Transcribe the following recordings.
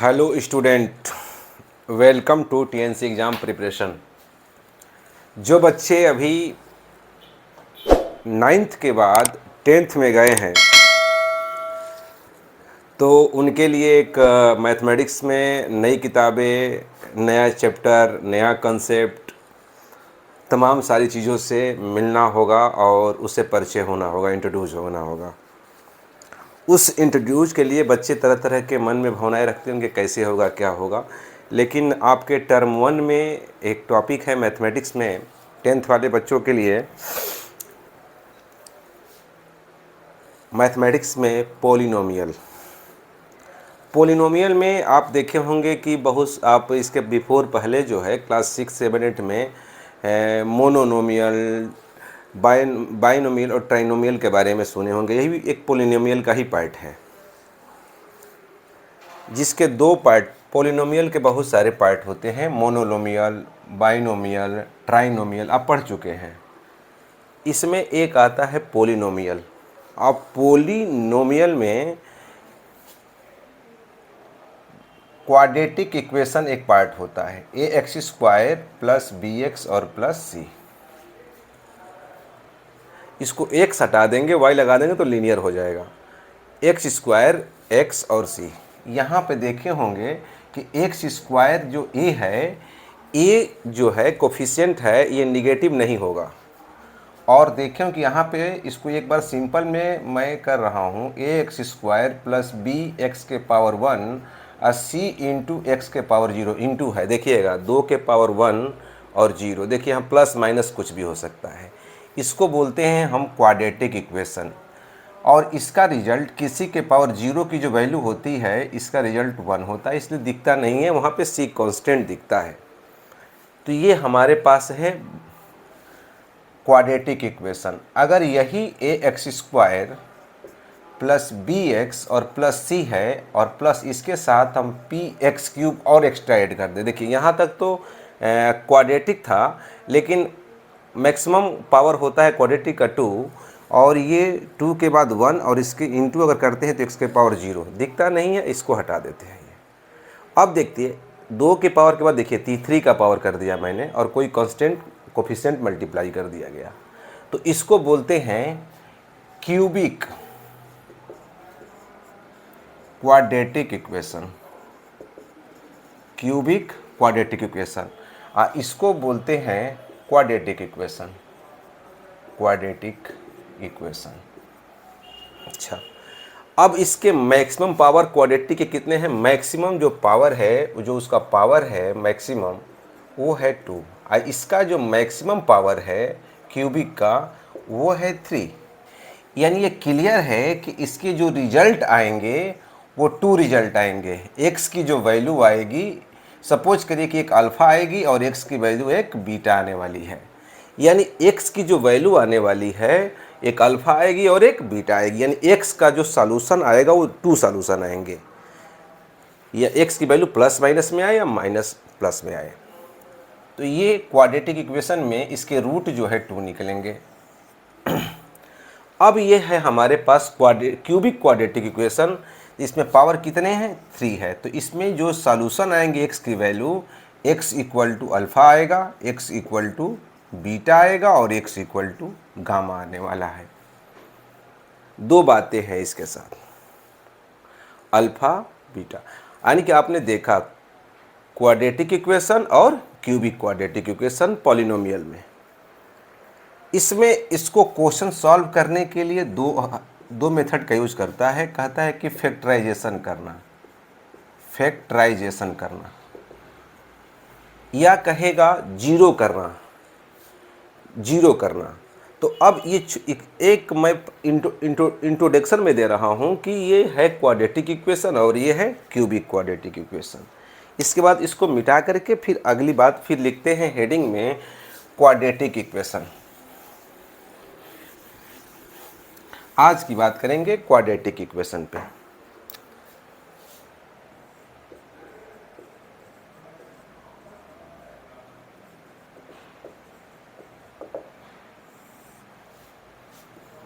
Hello student, welcome to TNC exam preparation. जो बच्चे अभी नाइन्थ के बाद टेंथ में गए हैं तो उनके लिए एक मैथमेटिक्स में नई किताबें, नया चैप्टर, नया कंसेप्ट, तमाम सारी चीज़ों से मिलना होगा और उससे परिचय होना होगा, इंट्रोड्यूस होना होगा। उस इंट्रोड्यूस के लिए बच्चे तरह तरह के मन में भावनाएं रखते होंगे, कैसे होगा, क्या होगा। लेकिन आपके टर्म 1 में एक टॉपिक है मैथमेटिक्स में, टेंथ वाले बच्चों के लिए मैथमेटिक्स में पोलिनोमियल में आप देखे होंगे कि बहुत आप इसके बिफोर पहले जो है क्लास 6, 7, 8 में मोनोनोमियल, बाइनोमियल और ट्राइनोमियल के बारे में सुने होंगे। यही भी एक पोलिनोमियल का ही पार्ट है, जिसके दो पार्ट, पोलिनोमियल के बहुत सारे पार्ट होते हैं, मोनोनोमियल, बाइनोमियल, ट्राइनोमियल, आप पढ़ चुके हैं। इसमें एक आता है पोलिनोमियल। अब पोलिनोमियल में क्वाड्रेटिक इक्वेशन एक पार्ट होता है, a x square plus b x और प्लस सी। इसको एक्स हटा देंगे, वाई लगा देंगे तो लीनियर हो जाएगा। एक्स स्क्वायर, एक्स और सी। यहाँ पे देखे होंगे कि एक्स स्क्वायर जो ए है, ए जो है कोफिशिएंट है, ये निगेटिव नहीं होगा। और देखें कि यहाँ पे इसको एक बार सिंपल में मैं कर रहा हूँ, a x square plus b x के पावर 1 और सी इंटू एक्स के पावर 0 इंटू है। देखिएगा 2 के पावर 1 और 0, देखिए यहाँ प्लस माइनस कुछ भी हो सकता है। इसको बोलते हैं हम क्वाड्रेटिक इक्वेशन। और इसका रिजल्ट किसी के पावर 0 की जो वैल्यू होती है, इसका रिजल्ट 1 होता है, इसलिए दिखता नहीं है, वहाँ पे सी कांस्टेंट दिखता है। तो ये हमारे पास है क्वाड्रेटिक इक्वेशन। अगर यही a x square plus b x और प्लस सी है और प्लस इसके साथ हम पी एक्स क्यूब और एक्स्ट्रा ऐड कर दें, देखिए यहाँ तक तो क्वाड्रेटिक था, लेकिन मैक्सिमम पावर होता है क्वाड्रेटिक का 2, और ये 2 के बाद 1 और इसके इंटू अगर करते हैं तो एक्स के पावर 0 दिखता नहीं है, इसको हटा देते हैं। ये अब देखिए 2 के पावर के बाद देखिए 3 का पावर कर दिया मैंने और कोई कांस्टेंट कोफिशिएंट मल्टीप्लाई कर दिया गया, तो इसको बोलते हैं cubic quadratic equation. Cubic quadratic equation, इसको बोलते हैं क्वाड्रेटिक इक्वेशन। Quadratic equation. अच्छा, अब इसके मैक्सिमम पावर क्वाड्रेटिक के कितने हैं? मैक्सिमम जो पावर है, जो उसका पावर है मैक्सिमम, वो है 2। इसका जो मैक्सिमम पावर है क्यूबिक का, वो है 3। यानी ये क्लियर है कि इसके जो रिजल्ट आएंगे वो 2 रिजल्ट आएंगे। एक्स की जो वैल्यू आएगी, सपोज करिए कि एक अल्फ़ा आएगी और एक्स की वैल्यू एक बीटा आने वाली है। यानी एक्स की जो वैल्यू आने वाली है, एक अल्फ़ा आएगी और एक बीटा आएगी। यानी एक्स का जो सॉल्यूशन आएगा वो 2 सॉल्यूशन आएंगे, या एक्स की वैल्यू प्लस माइनस में आए या माइनस प्लस में आए। तो ये क्वाड्रेटिक इक्वेशन में इसके रूट जो है 2 निकलेंगे। अब ये है हमारे पास क्यूबिक क्वाड्रेटिक इक्वेशन। इसमें पावर कितने हैं? 3 है। तो इसमें जो सॉल्यूशन आएंगे एक्स की value, x equal to alpha आएगा, एक्स इक्वल टू बीटा आएगा और एक्स इक्वल टू गामा आने वाला है। 2 बातें हैं इसके साथ, अल्फ़ा बीटा। यानी कि आपने देखा क्वाड्रेटिक इक्वेशन और क्यूबिक क्वाड्रेटिक इक्वेशन पॉलिनोमियल में। इसमें इसको क्वेश्चन सॉल्व करने के लिए दो मेथड का यूज करता है। कहता है कि फैक्टराइजेशन करना, या कहेगा जीरो करना। तो अब ये एक मैं इंट्रोडक्शन में दे रहा हूँ कि ये है क्वाड्रेटिक इक्वेशन और ये है क्यूबिक क्वाड्रेटिक इक्वेशन। इसके बाद इसको मिटा करके फिर अगली बात फिर लिखते हैं हेडिंग में क्वाड्रेटिक इक्वेशन। आज की बात करेंगे क्वाड्रेटिक इक्वेशन पे।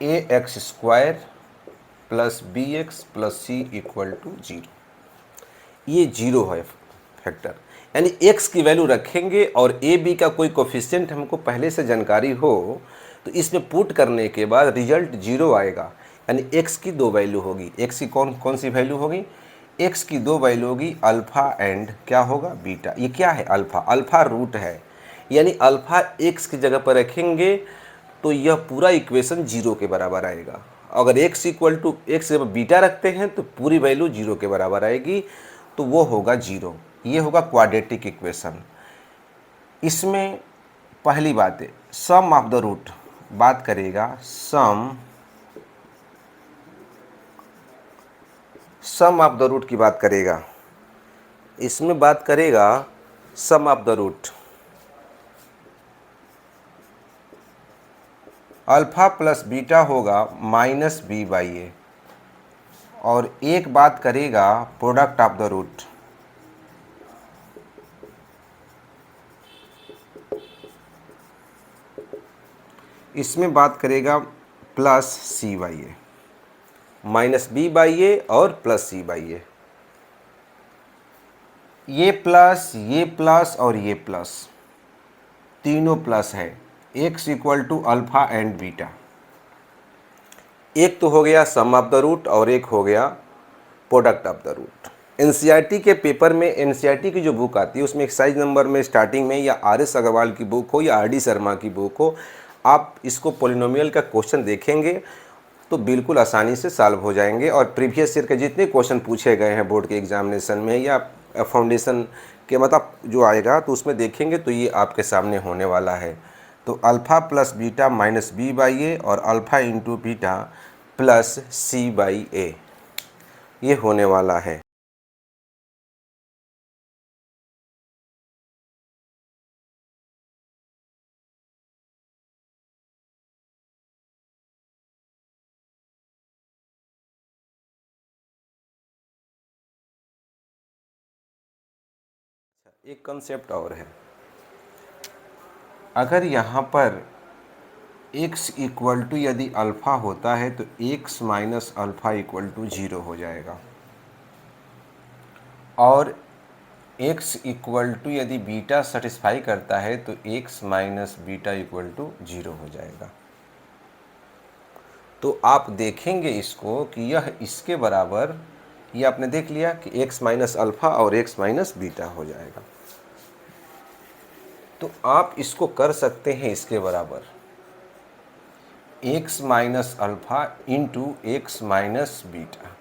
A x square plus b x plus c equal to 0। ये जीरो है फैक्टर, यानी x की वैल्यू रखेंगे और ए बी का कोई कोफिशिएंट हमको पहले से जानकारी हो तो इसमें पुट करने के बाद रिजल्ट जीरो आएगा, यानी x की दो वैल्यू होगी। x की कौन कौन सी वैल्यू होगी? x की दो वैल्यू होगी अल्फ़ा एंड क्या होगा? बीटा। ये क्या है? अल्फ़ा। अल्फ़ा रूट है, यानी अल्फ़ा x की जगह पर रखेंगे तो यह पूरा इक्वेशन जीरो के बराबर आएगा। अगर x इक्वल टू एक्स जब बीटा रखते हैं तो पूरी वैल्यू जीरो के बराबर आएगी, तो वो होगा जीरो। ये होगा क्वाड्रेटिक इक्वेशन। इसमें पहली बात है सम ऑफ द रूट बात करेगा, सम ऑफ द रूट की बात करेगा। इसमें बात करेगा sum of the root, alpha plus beta होगा माइनस बी बाई ए, और एक बात करेगा प्रोडक्ट ऑफ द रूट, इसमें बात करेगा plus c by a, minus b by a और प्लस सी बाई ए। ये प्लस और ये प्लस, तीनों प्लस है। x equal to alpha and beta. एक तो हो गया सम ऑफ द रूट और एक हो गया product of the root. NCERT के पेपर में, एनसीईआरटी की जो बुक आती है उसमें एक्सरसाइज नंबर में स्टार्टिंग में या आर.एस. अग्रवाल की बुक हो या आर.डी. शर्मा की बुक हो, आप इसको पॉलिनोमियल का क्वेश्चन देखेंगे तो बिल्कुल आसानी से सॉल्व हो जाएंगे। और प्रीवियस ईयर के जितने क्वेश्चन पूछे गए हैं बोर्ड के एग्जामिनेशन में या फाउंडेशन के मतलब जो आएगा तो उसमें देखेंगे तो ये आपके सामने होने वाला है। तो alpha plus beta minus b by a और alpha into beta plus c by a, ये होने वाला है। एक कंसेप्ट और है, अगर यहाँ पर x इक्वल टू यदि अल्फ़ा होता है तो x minus alpha equal to zero हो जाएगा, और x इक्वल टू यदि बीटा सेटिस्फाई करता है तो x minus beta equal to zero हो जाएगा। तो आप देखेंगे इसको कि यह इसके बराबर, ये आपने देख लिया कि x माइनस अल्फ़ा और x माइनस बीटा हो जाएगा। तो आप इसको कर सकते हैं इसके बराबर x minus alpha into x minus beta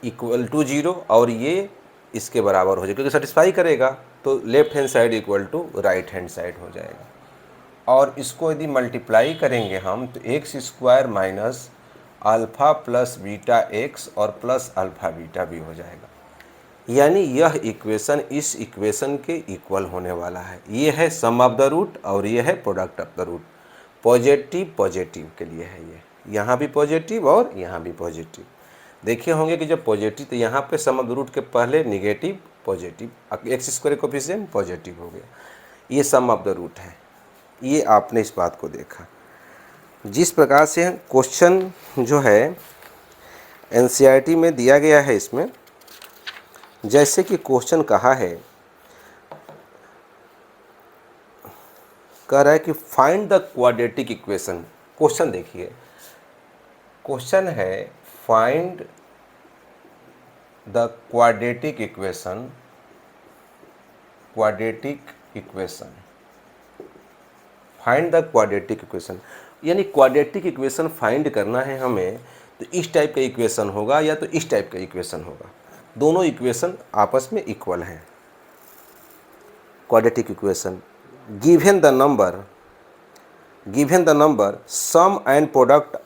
equal to zero, और ये इसके बराबर हो जाएगा क्योंकि सेटिस्फाई करेगा तो left hand side equal to right hand side हो जाएगा। और इसको यदि मल्टीप्लाई करेंगे हम तो x square minus alpha plus beta x और प्लस अल्फ़ा बीटा भी हो जाएगा, यानी यह इक्वेशन इस इक्वेशन के इक्वल होने वाला है। ये है सम ऑफ द रूट और ये है product of the root. Positive positive के लिए है, ये यहाँ भी पॉजिटिव और यहाँ भी पॉजिटिव। देखे होंगे कि जब पॉजिटिव तो यहाँ पे सम ऑफ द रूट के पहले negative positive, x square coefficient positive हो गया, ये सम ऑफ द रूट है। ये आपने इस बात को देखा। जिस प्रकार से क्वेश्चन जो है एनसीईआरटी में दिया गया है, इसमें जैसे कि क्वेश्चन कहा है, कह रहा है कि find the quadratic equation. Question देखिए, क्वेश्चन है find the quadratic equation, quadratic equation, find the quadratic equation, यानी क्वाड्रेटिक इक्वेशन फाइंड करना है हमें। तो इस टाइप का इक्वेशन होगा या तो इस टाइप का इक्वेशन होगा, दोनों इक्वेशन आपस में इक्वल हैं। Quadratic equation given the number sum and product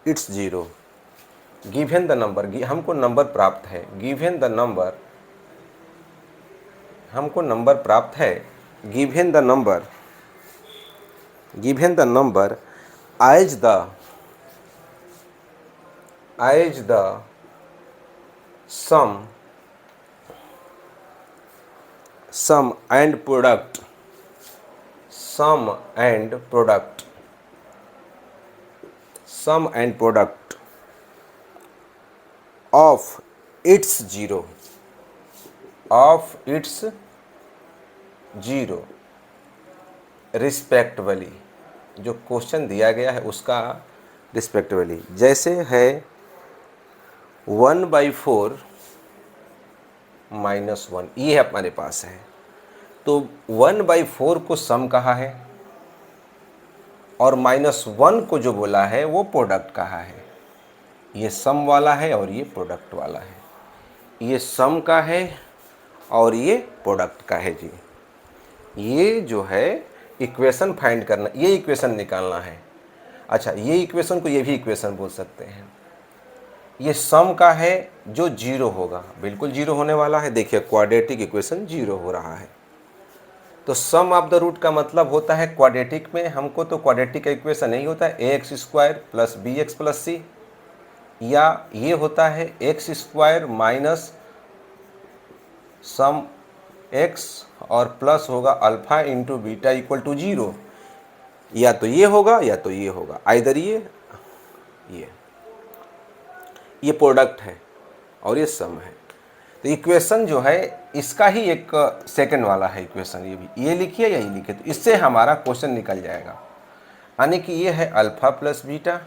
its zero. Given the number, हमको नंबर प्राप्त है, गिवन द नंबर, हमको नंबर प्राप्त है, given the number as the sum and product of its zero, of its zero respectively, जो question दिया गया है उसका रिस्पेक्टिवली, जैसे है 1/4 -1, ये हमारे पास है। तो 1/4 को सम कहा है और -1 को जो बोला है वो प्रोडक्ट कहा है। ये सम वाला है और ये प्रोडक्ट वाला है। ये सम का है और ये प्रोडक्ट का है जी। ये जो है इक्वेशन फाइंड करना, ये इक्वेशन निकालना है। अच्छा, ये इक्वेशन को ये भी इक्वेशन बोल सकते हैं। ये सम का है जो जीरो होगा, बिल्कुल जीरो होने वाला है। देखिए क्वाड्रेटिक इक्वेशन जीरो हो रहा है। तो सम ऑफ द रूट का मतलब होता है क्वाड्रेटिक में हमको तो क्वाड्रेटिक इक्वेशन नहीं होता है ax² + bx + c, या ये होता है x² माइनस सम x और प्लस होगा अल्फा इंटू बीटा = 0। या तो ये होगा या तो ये होगा, आइदर ये प्रोडक्ट है और ये सम है। तो इक्वेशन जो है इसका ही एक सेकंड वाला है इक्वेशन, ये भी ये लिखिए या ये लिखिए, तो इससे हमारा क्वेश्चन निकल जाएगा। यानी कि ये है अल्फ़ा प्लस बीटा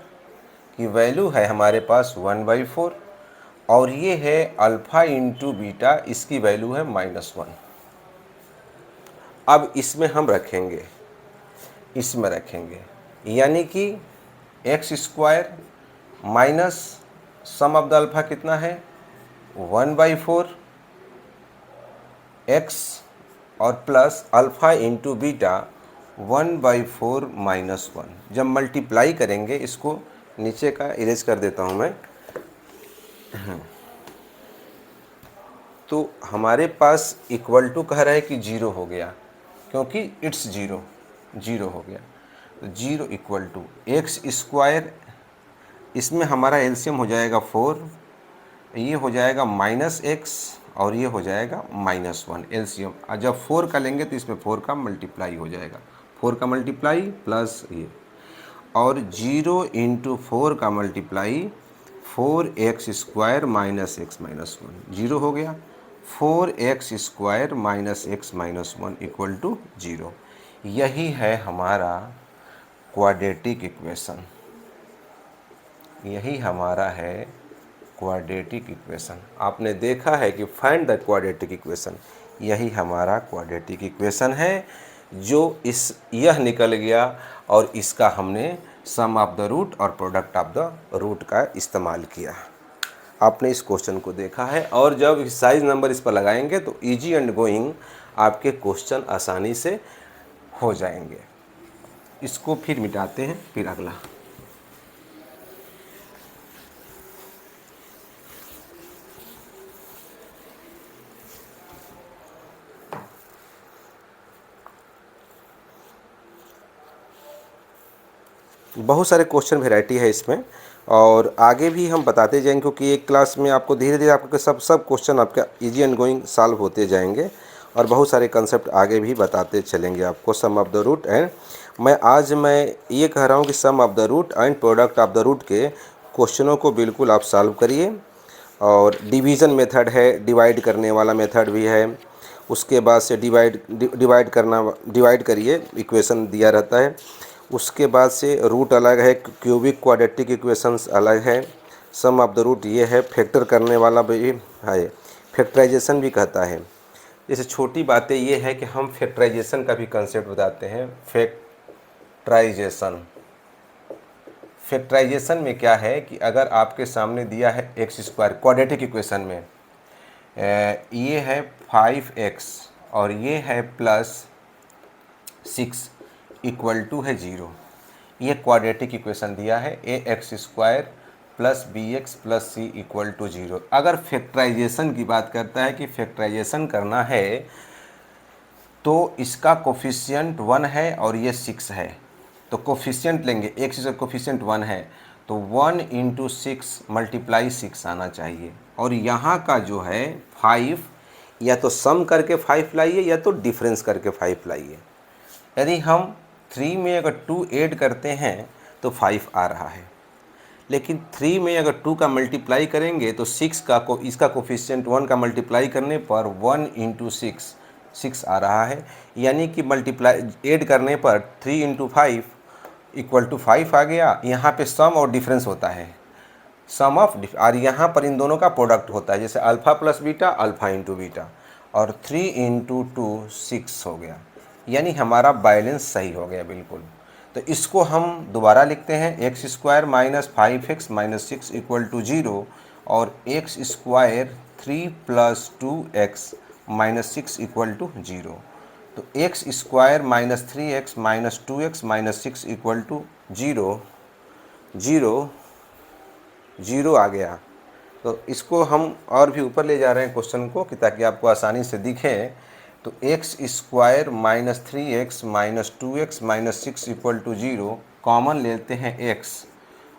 की वैल्यू है हमारे पास 1/4 और ये है अल्फ़ा इंटू बीटा, इसकी वैल्यू है -1। अब इसमें हम रखेंगे, इसमें रखेंगे, यानी कि x² minus sum of the alpha कितना है 1/4 x और प्लस अल्फ़ा इंटू बीटा 1/4 -1। जब मल्टीप्लाई करेंगे, इसको नीचे का इरेज कर देता हूँ मैं, तो हमारे पास इक्वल टू कह रहा है कि जीरो हो गया, क्योंकि इट्स जीरो हो गया। तो जीरो इक्वल टू x², इसमें हमारा एलसीएम हो जाएगा 4, ये हो जाएगा -x और ये हो जाएगा -1 एलसीएम। और जब 4 का लेंगे तो इसमें 4 का मल्टीप्लाई हो जाएगा, 4 का मल्टीप्लाई प्लस ये, और 0 × 4 का मल्टीप्लाई 4x² - x - 1 जीरो हो गया। 4x² - x - 1 = 0। यही है हमारा क्वाड्रेटिक इक्वेशन, यही हमारा है क्वाड्रेटिक इक्वेशन। आपने देखा है कि फाइंड द क्वाड्रेटिक इक्वेशन, यही हमारा क्वाड्रेटिक इक्वेशन है जो यह निकल गया और इसका हमने सम ऑफ द रूट और प्रोडक्ट ऑफ द रूट का इस्तेमाल किया। आपने इस क्वेश्चन को देखा है और जब साइज नंबर इस पर लगाएंगे तो इजी एंड गोइंग आपके क्वेश्चन आसानी से हो जाएंगे। इसको फिर मिटाते हैं, फिर अगला। बहुत सारे क्वेश्चन वैरायटी है इसमें और आगे भी हम बताते जाएंगे, क्योंकि एक क्लास में आपको धीरे धीरे आपके सब क्वेश्चन आपका इजी एंड गोइंग सॉल्व होते जाएंगे और बहुत सारे कंसेप्ट आगे भी बताते चलेंगे आपको sum of the root and. आज मैं ये कह रहा हूँ कि sum of the root and product of the root के क्वेश्चनों को बिल्कुल आप सॉल्व करिए। और डिवीज़न मेथड है, डिवाइड करने वाला मेथड भी है, उसके बाद से डिवाइड करिए, इक्वेशन दिया रहता है। उसके बाद से रूट अलग है, क्यूबिक क्वाड्रेटिक इक्वेशंस अलग है, सम ऑफ द रूट ये है, फैक्टर करने वाला भी है, फैक्टराइजेशन भी कहता है। जैसे छोटी बातें ये है कि हम फैक्टराइजेशन का भी कंसेप्ट बताते हैं। फैक्टराइजेशन में क्या है कि अगर आपके सामने दिया है x² क्वाड्रेटिक इक्वेशन में, ये है 5x और ये है +6 = है 0। ये क्वाड्रेटिक इक्वेशन दिया है ax² + bx + c = 0। अगर फैक्टराइजेशन की बात करता है कि फैक्टराइजेशन करना है तो इसका कोफिशिएंट 1 है और ये 6 है, तो कोफिशिएंट लेंगे, x का कोफिशिएंट 1 है तो 1 × 6 × 6 आना चाहिए। और यहाँ का जो है 5, या तो सम करके 5 लाइए या तो डिफरेंस करके 5 लाइए। यदि हम 3 में अगर 2 ऐड करते हैं तो 5 आ रहा है, लेकिन 3 में अगर 2 का मल्टीप्लाई करेंगे तो 6 का इसका कोफिशिएंट 1 का मल्टीप्लाई करने पर 1 इंटू 6 आ रहा है, यानी कि मल्टीप्लाई ऐड करने पर 3 इंटू 5 इक्वल टू 5 आ गया। यहाँ पे सम और डिफरेंस होता है, सम ऑफ और यहाँ पर इन दोनों का प्रोडक्ट होता है, जैसे alpha plus beta, alpha into beta, और 3 इंटू 2 6 हो गया, यानी हमारा बैलेंस सही हो गया बिल्कुल। तो इसको हम दोबारा लिखते हैं, x square minus 5x minus 6 equal to 0 और x square 3 plus 2x minus 6 equal to 0। तो x square minus 3x minus 2x minus 6 equal to 0 0 आ गया। तो इसको हम और भी ऊपर ले जा रहे हैं क्वेश्चन को, कि ताकि आपको आसानी से दिखे। तो x square minus 3x minus 2x minus 6 equal to 0, common लेते हैं x,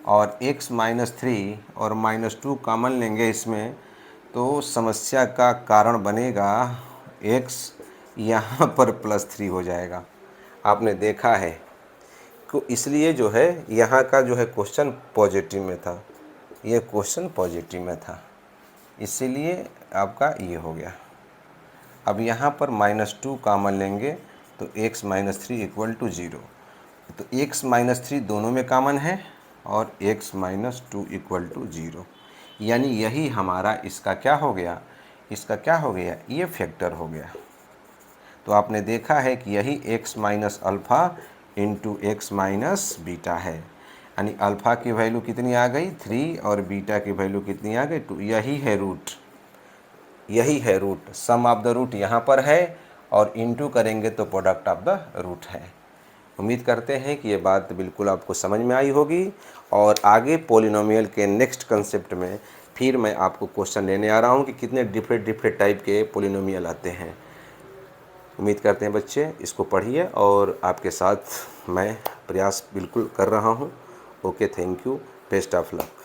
और x माइनस 3 और माइनस 2 कॉमन लेंगे इसमें, तो समस्या का कारण बनेगा x यहाँ पर प्लस 3 हो जाएगा। आपने देखा है, तो इसलिए जो है यहाँ का जो है क्वेश्चन पॉजिटिव में था, ये क्वेश्चन पॉजिटिव में था, इसीलिए आपका ये हो गया। अब यहाँ पर -2 कॉमन लेंगे तो x माइनस 3 इक्वल टू 0। तो x माइनस 3 दोनों में कॉमन है और x माइनस 2 इक्वल टू 0, यानी यही हमारा इसका क्या हो गया, इसका क्या हो गया, ये फैक्टर हो गया। तो आपने देखा है कि यही x minus alpha into x minus beta है, यानी अल्फ़ा की वैल्यू कितनी आ गई 3 और बीटा की वैल्यू कितनी आ गई 2। यही है रूट, यही है root. Sum of the root यहाँ पर है और इनटू करेंगे तो प्रोडक्ट ऑफ द रूट है। उम्मीद करते हैं कि ये बात बिल्कुल आपको समझ में आई होगी, और आगे पॉलिनोमियल के नेक्स्ट कंसेप्ट में फिर मैं आपको क्वेश्चन लेने आ रहा हूँ कि कितने डिफरेंट टाइप के पॉलिनोमियल आते हैं। उम्मीद करते हैं बच्चे इसको पढ़िए, और आपके साथ मैं प्रयास बिल्कुल कर रहा हूँ। Okay, thank you, best of luck.